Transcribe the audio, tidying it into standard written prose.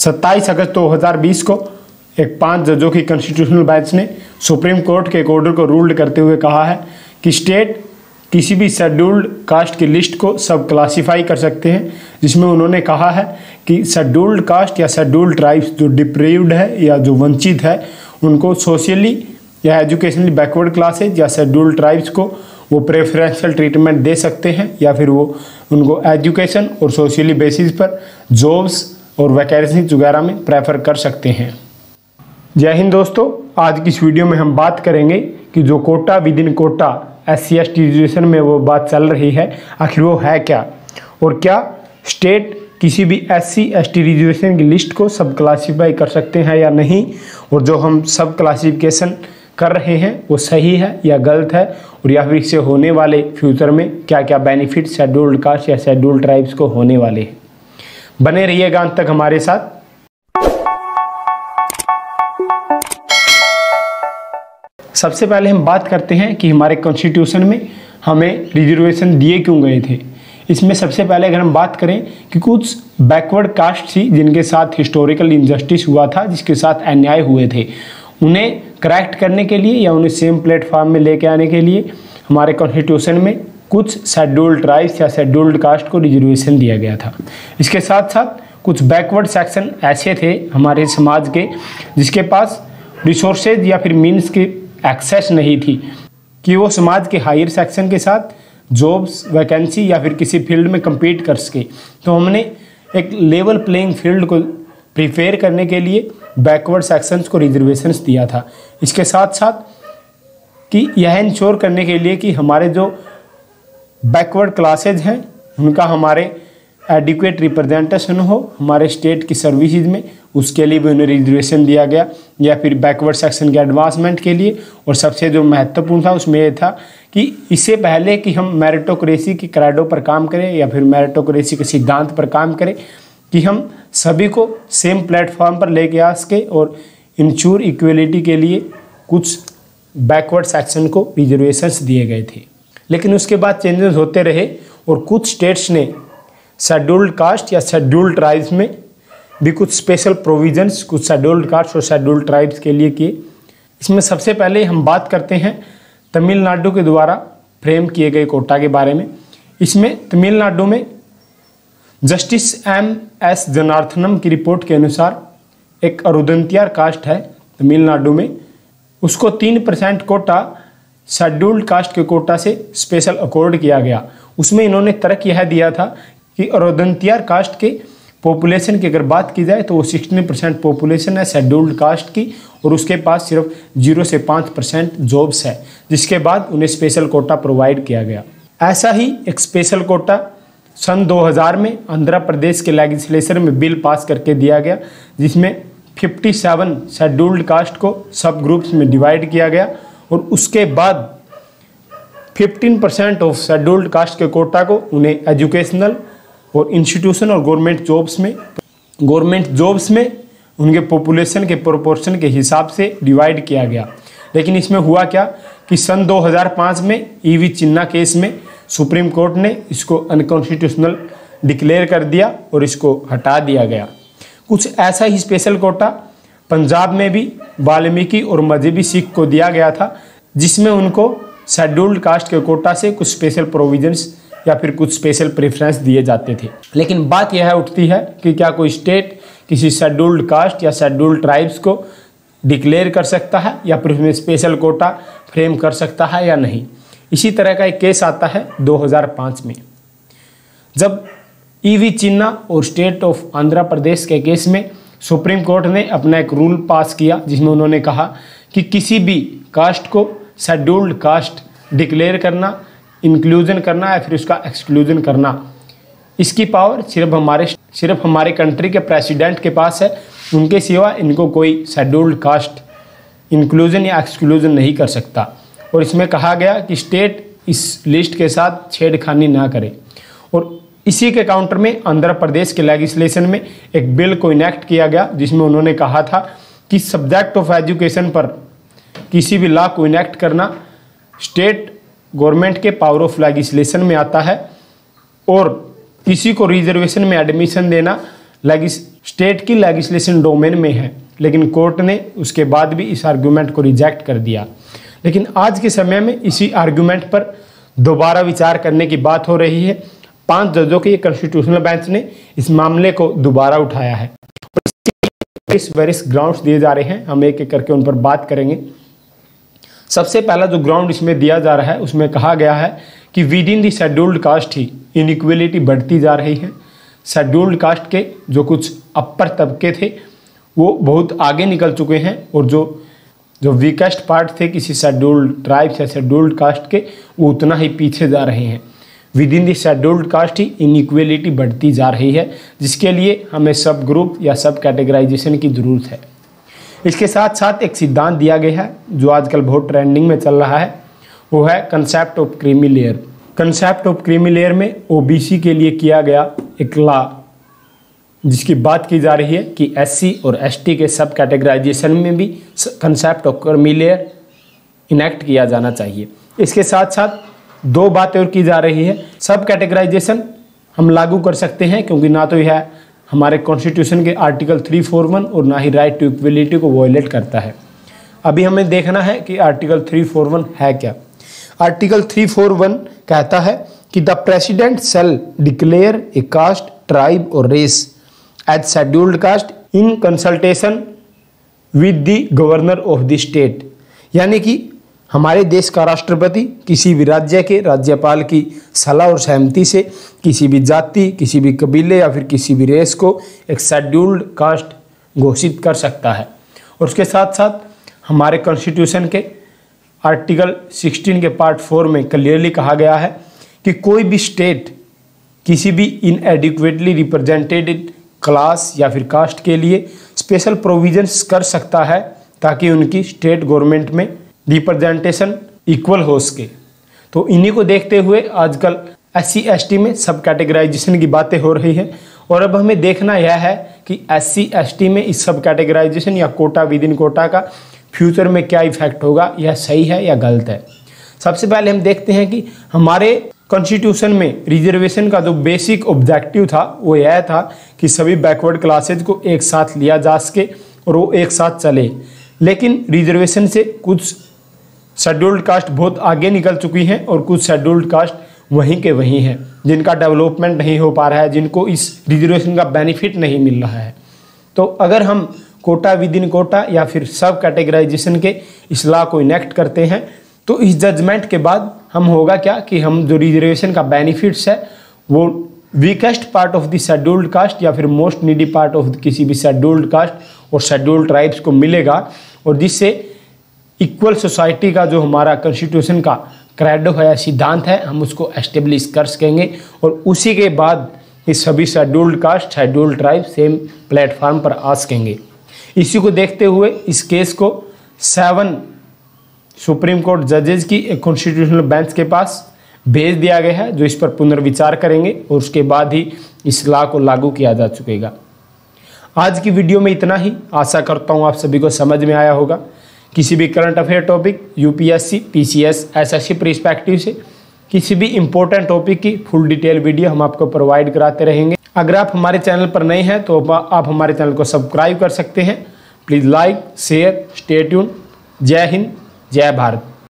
27 अगस्त 2020 को एक 5 जजों की कॉन्स्टिट्यूशनल बेंच ने सुप्रीम कोर्ट के एक ऑर्डर को रूल्ड करते हुए कहा है कि स्टेट किसी भी शेड्यूल्ड कास्ट की लिस्ट को सब क्लासीफाई कर सकते हैं, जिसमें उन्होंने कहा है कि शेड्यूल्ड कास्ट या शेड्यूल्ड ट्राइब्स जो डिप्रीव्ड है या जो वंचित है उनको सोशली या एजुकेशनली बैकवर्ड क्लासेज या शेड्यूल्ड ट्राइब्स को वो प्रेफरेंशियल ट्रीटमेंट दे सकते हैं या फिर वो उनको एजुकेशन और सोशली बेसिस पर जॉब्स और वैकेंसीज वगैरह में प्रेफर कर सकते हैं। जय हिंद दोस्तों, आज की इस वीडियो में हम बात करेंगे कि जो quota within quota SC ST reservation में वो बात चल रही है, आखिर वो है क्या, और क्या स्टेट किसी भी SC ST रिजर्वेशन की लिस्ट को सब क्लासीफाई कर सकते हैं या नहीं, और जो हम सब क्लासिफिकेशन कर रहे हैं वो सही है या गलत है, और या फिर इससे होने वाले फ्यूचर में क्या क्या बेनिफिट शेड्यूल्ड कास्ट या शेड्यूल्ड ट्राइब्स को होने वाले हैं। बने रहिएगा अंत तक हमारे साथ। सबसे पहले हम बात करते हैं कि हमारे कॉन्स्टिट्यूशन में हमें रिजर्वेशन दिए क्यों गए थे। इसमें सबसे पहले अगर हम बात करें कि कुछ बैकवर्ड कास्ट थी जिनके साथ हिस्टोरिकल इनजस्टिस हुआ था, जिसके साथ अन्याय हुए थे, उन्हें करेक्ट करने के लिए या उन्हें सेम प्लेटफॉर्म में लेके आने के लिए हमारे कॉन्स्टिट्यूशन में कुछ शेड्यूल्ड ट्राइब्स या शेड्यूल्ड कास्ट को रिजर्वेशन दिया गया था। इसके साथ साथ कुछ बैकवर्ड सेक्शन ऐसे थे हमारे समाज के जिसके पास रिसोर्सेज या फिर मीन्स की एक्सेस नहीं थी कि वो समाज के हायर सेक्शन के साथ जॉब्स वैकेंसी या फिर किसी फील्ड में compete कर सके। तो हमने एक लेवल प्लेइंग फील्ड को प्रिपेयर करने के लिए बैकवर्ड सेक्शंस को रिजर्वेशंस दिया था। इसके साथ साथ कि यह इंश्योर करने के लिए कि हमारे जो बैकवर्ड क्लासेज हैं उनका हमारे एडिक्वेट रिप्रेजेंटेशन हो हमारे स्टेट की सर्विसेज में, उसके लिए भी उन्हें रिजर्वेशन दिया गया, या फिर बैकवर्ड सेक्शन के एडवांसमेंट के लिए। और सबसे जो महत्वपूर्ण था उसमें यह था कि इससे पहले कि हम मेरिटोक्रेसी की क्रेडो पर काम करें या फिर मेरिटोक्रेसी के सिद्धांत पर काम करें, कि हम सभी को सेम प्लेटफॉर्म पर लेके आ सके और इंश्योर इक्वलिटी के लिए कुछ बैकवर्ड सेक्शन को रिजर्वेशंस दिए गए थे। लेकिन उसके बाद चेंजेस होते रहे और कुछ स्टेट्स ने शेड्यूल्ड कास्ट या शेड्यूल्ड ट्राइब्स में भी कुछ स्पेशल प्रोविजंस कुछ शेड्यूल्ड कास्ट और शेड्यूल्ड ट्राइब्स के लिए किए। इसमें सबसे पहले हम बात करते हैं तमिलनाडु के द्वारा फ्रेम किए गए कोटा के बारे में। इसमें तमिलनाडु में जस्टिस MS जनार्दनम की रिपोर्ट के अनुसार एक अरुदंतियार कास्ट है तमिलनाडु में, उसको 3% कोटा शेड्यूल्ड कास्ट के कोटा से स्पेशल अकॉर्ड किया गया। उसमें इन्होंने तर्क यह दिया था कि अरुदंतियार कास्ट के पॉपुलेशन की अगर बात की जाए तो वो 16% पॉपुलेशन है शेड्यूल्ड कास्ट की, और उसके पास सिर्फ 0 से 5% जॉब्स है, जिसके बाद उन्हें स्पेशल कोटा प्रोवाइड किया गया। ऐसा ही एक स्पेशल कोटा सन 2000 में आंध्र प्रदेश के लेजिस्लेचर में बिल पास करके दिया गया, जिसमें 57 शेड्यूल्ड कास्ट को सब ग्रुप्स में डिवाइड किया गया, और उसके बाद 15% ऑफ शेड्यूल्ड कास्ट के कोटा को उन्हें एजुकेशनल और इंस्टीट्यूशन और गवर्नमेंट जॉब्स में उनके पॉपुलेशन के प्रोपोर्शन के हिसाब से डिवाइड किया गया। लेकिन इसमें हुआ क्या कि सन 2005 में EV चिन्ना केस में सुप्रीम कोर्ट ने इसको अनकॉन्स्टिट्यूशनल डिक्लेयर कर दिया और इसको हटा दिया गया। कुछ ऐसा ही स्पेशल कोटा पंजाब में भी वाल्मीकि और मजहबी सिख को दिया गया था, जिसमें उनको शेड्यूल्ड कास्ट के कोटा से कुछ स्पेशल प्रोविजंस या फिर कुछ स्पेशल प्रेफरेंस दिए जाते थे। लेकिन बात यह उठती है कि क्या कोई स्टेट किसी शेड्यूल्ड कास्ट या शेड्यूल्ड ट्राइब्स को डिक्लेयर कर सकता है या फिर उसमें स्पेशल कोटा फ्रेम कर सकता है या नहीं। इसी तरह का एक केस आता है 2005 में, जब EV चिन्ना और स्टेट ऑफ आंध्र प्रदेश के केस में सुप्रीम कोर्ट ने अपना एक रूल पास किया, जिसमें उन्होंने कहा कि किसी भी कास्ट को शेड्यूल्ड कास्ट डिक्लेयर करना, इंक्लूजन करना या फिर उसका एक्सक्लूजन करना, इसकी पावर सिर्फ हमारे कंट्री के प्रेसिडेंट के पास है। उनके सिवा इनको कोई शेड्यूल्ड कास्ट इंक्लूजन या एक्सक्लूजन नहीं कर सकता। और इसमें कहा गया कि स्टेट इस लिस्ट के साथ छेड़खानी ना करे। और इसी के काउंटर में आंध्र प्रदेश के लेजिस्लेशन में एक बिल को इनेक्ट किया गया, जिसमें उन्होंने कहा था कि सब्जेक्ट ऑफ एजुकेशन पर किसी भी लॉ को इनेक्ट करना स्टेट गवर्नमेंट के पावर ऑफ लेजिस्लेशन में आता है, और किसी को रिजर्वेशन में एडमिशन देना स्टेट की लेजिस्लेशन डोमेन में है, लेकिन कोर्ट ने उसके बाद भी इस आर्गूमेंट को रिजेक्ट कर दिया। लेकिन आज के समय में इसी आर्गूमेंट पर दोबारा विचार करने की बात हो रही है। 5 जजों के कॉन्स्टिट्यूशनल बेंच ने इस मामले को दोबारा उठाया है। वेरियस ग्राउंड्स दिए जा रहे हैं, हम एक एक करके उन पर बात करेंगे। सबसे पहला जो ग्राउंड इसमें दिया जा रहा है उसमें कहा गया है कि with in the scheduled caste he inequality बढ़ती जा रही है। शेड्यूल्ड कास्ट के जो कुछ अपर तबके थे वो बहुत आगे निकल चुके हैं, और जो वीकेस्ट पार्ट थे किसी शेड्यूल्ड ट्राइब्स या शेड्यूल्ड कास्ट के, वो उतना ही पीछे जा रहे हैं। With in the scheduled caste he inequality बढ़ती जा रही है, जिसके लिए हमें सब ग्रुप या सब कैटेगराइजेशन की ज़रूरत है। इसके साथ साथ एक सिद्धांत दिया गया है जो आजकल बहुत ट्रेंडिंग में चल रहा है, वो है concept of creamy layer. Concept of creamy layer में ओबीसी के लिए किया गया एक लॉ, जिसकी बात की जा रही है कि एससी और एसटी के सब कैटेगराइजेशन में भी concept of creamy layer enact किया जाना चाहिए। इसके साथ साथ 2 बातें और की जा रही है। सब कैटेगराइजेशन हम लागू कर सकते हैं, क्योंकि ना तो यह हमारे कॉन्स्टिट्यूशन के आर्टिकल 341 और ना ही राइट टू इक्वलिटी को वायलेट करता है। अभी हमें देखना है कि आर्टिकल 341 है क्या। आर्टिकल 341 कहता है कि the president shall declare a caste, tribe और race as scheduled caste in consultation with the governor of the state. यानी कि हमारे देश का राष्ट्रपति किसी भी राज्य के राज्यपाल की सलाह और सहमति से किसी भी जाति, किसी भी कबीले या फिर किसी भी रेस को एक शेड्यूल्ड कास्ट घोषित कर सकता है। और उसके साथ साथ हमारे कॉन्स्टिट्यूशन के आर्टिकल 16 के पार्ट 4 में क्लियरली कहा गया है कि कोई भी स्टेट किसी भी इनएडिक्वेटली रिप्रेजेंटेड क्लास या फिर कास्ट के लिए स्पेशल प्रोविजंस कर सकता है, ताकि उनकी स्टेट गवर्नमेंट में रिप्रेजेंटेशन इक्वल हो सके। तो इन्हीं को देखते हुए आजकल SC ST में सब कैटेगराइजेशन की बातें हो रही हैं, और अब हमें देखना यह है कि SC ST में इस सब कैटेगराइजेशन या कोटा विद इन कोटा का फ्यूचर में क्या इफेक्ट होगा, यह सही है या गलत है। सबसे पहले हम देखते हैं कि हमारे कॉन्स्टिट्यूशन में रिजर्वेशन का जो बेसिक ऑब्जेक्टिव था वो यह था कि सभी बैकवर्ड क्लासेज को एक साथ लिया जा सके और वो एक साथ चले। लेकिन रिजर्वेशन से कुछ शेड्यूल्ड कास्ट बहुत आगे निकल चुकी हैं और कुछ शेड्यूल्ड कास्ट वहीं के वहीं हैं, जिनका डेवलपमेंट नहीं हो पा रहा है, जिनको इस रिजर्वेशन का बेनिफिट नहीं मिल रहा है। तो अगर हम कोटा विद इन कोटा या फिर सब कैटेगराइजेशन के इस लॉ को इनेक्ट करते हैं, तो इस जजमेंट के बाद हम होगा क्या कि हम जो रिजर्वेशन का बेनिफिट्स है वो weakest part of the scheduled caste या फिर मोस्ट नीडी पार्ट ऑफ किसी भी शेड्यूल्ड कास्ट और शेड्यूल्ड ट्राइब्स को मिलेगा, और जिससे इक्वल सोसाइटी का जो हमारा कॉन्स्टिट्यूशन का क्रेडो है, सिद्धांत है, हम उसको एस्टेब्लिश कर सकेंगे। और उसी के बाद ये सभी scheduled caste, scheduled tribe same platform पर आ सकेंगे। इसी को देखते हुए इस केस को 7 सुप्रीम कोर्ट जजेस की एक कॉन्स्टिट्यूशनल बेंच के पास भेज दिया गया है, जो इस पर पुनर्विचार करेंगे और उसके बाद ही इस लॉ को लागू किया जा चुकेगा। आज की वीडियो में इतना ही। आशा करता हूँ आप सभी को समझ में आया होगा। किसी भी current affair topic, UPSC, PCS, SSC perspective से किसी भी इंपॉर्टेंट टॉपिक की फुल डिटेल वीडियो हम आपको प्रोवाइड कराते रहेंगे। अगर आप हमारे चैनल पर नए हैं तो आप हमारे चैनल को सब्सक्राइब कर सकते हैं। Please like, share, stay tune. जय हिंद, जय भारत।